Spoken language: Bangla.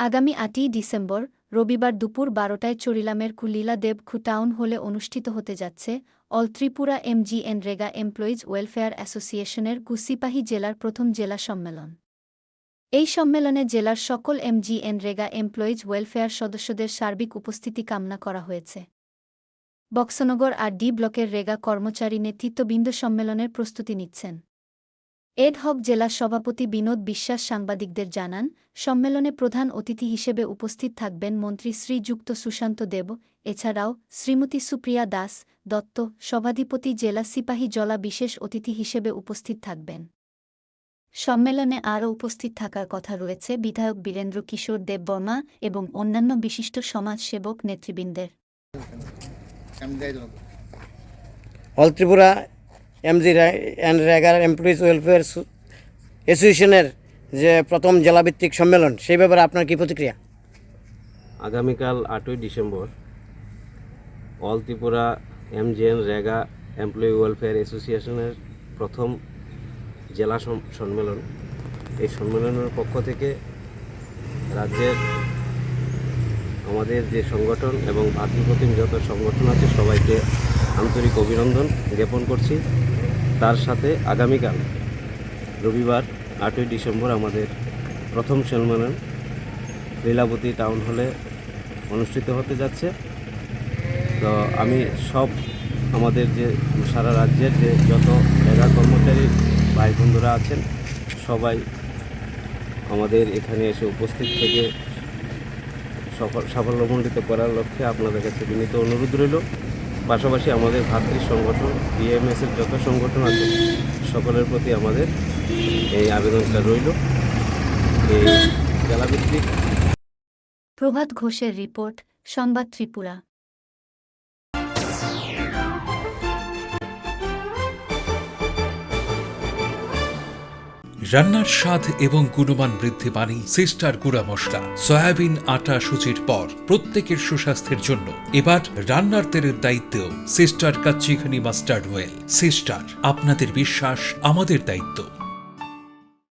আগামী ৮ই ডিসেম্বর রবিবার দুপুর ১২টায় চরিলামের কুলীলা দেবখু টাউন হলে অনুষ্ঠিত হতে যাচ্ছে all Tripura MGNREGA employees welfare অ্যাসোসিয়েশনের কুচিপাহি জেলার প্রথম জেলা সম্মেলন। এই সম্মেলনে জেলার সকল এমজিএনরেগা এমপ্লয়িজ ওয়েলফেয়ার সদস্যদের সার্বিক উপস্থিতি কামনা করা হয়েছে। বক্সনগর আর ডি ব্লকের রেগা কর্মচারী নেতৃত্ববৃন্দ সম্মেলনের প্রস্তুতি নিচ্ছেন। এড হক জেলা সভাপতি বিনোদ বিশ্বাস সাংবাদিকদের জানান, সম্মেলনে প্রধান অতিথি হিসেবে উপস্থিত থাকবেন মন্ত্রী শ্রীযুক্ত সুশান্ত দেব, এছাড়াও শ্রীমতী সুপ্রিয়া দাস দত্ত সভাধিপতি জেলা সিপাহী জলা বিশেষ অতিথি হিসেবে উপস্থিত থাকবেন। সম্মেলনে আরও উপস্থিত থাকার কথা রয়েছে বিধায়ক বীরেন্দ্র কিশোর দেববর্মা এবং অন্যান্য বিশিষ্ট সমাজসেবক নেতৃবৃন্দের। All Tripura MGNREGA employees welfare অ্যাসোসিয়েশনের যে প্রথম জেলাভিত্তিক সম্মেলন, সেই ব্যাপারে আপনার কী প্রতিক্রিয়া? আগামীকাল 8ই December all Tripura MGNREGA employee welfare অ্যাসোসিয়েশনের প্রথম জেলা সম্মেলন। এই সম্মেলনের পক্ষ থেকে রাজ্যের আমাদের যে সংগঠন এবং ভাতৃপ্রতিম যত সংগঠন আছে সবাইকে আন্তরিক অভিনন্দন জ্ঞাপন করছি। তার সাথে আগামীকাল রবিবার 8ই ডিসেম্বর আমাদের প্রথম সম্মেলন লীলাবতী টাউন হলে অনুষ্ঠিত হতে যাচ্ছে। তো আমি সব আমাদের যে সারা রাজ্যের যে যত রেগা কর্মচারী ভাই বন্ধুরা আছেন সবাই আমাদের এখানে এসে উপস্থিত থেকে সাফল্যমণ্ডিত করার লক্ষ্যে আপনাদের কাছে বিনীত অনুরোধ রইল। পাশাপাশি আমাদের ভাতৃ সংগঠন বিএমএসের যত সংগঠন আছে সকলের প্রতি আমাদের এই আবেদনটা রইল। এই জেলাভিত্তিক প্রভাত ঘোষের রিপোর্ট, সংবাদ ত্রিপুরা। রান্নার স্বাদ এবং গুণমান বৃদ্ধি পানি সিস্টার গুঁড়া মশলা, সয়াবিন আটা সুচির পর প্রত্যেকের সুস্বাস্থ্যের জন্য এবার রান্নার তেলের দায়িত্বেও sister kachi ghani mustard oil. Sister, আপনাদের বিশ্বাস আমাদের দায়িত্ব।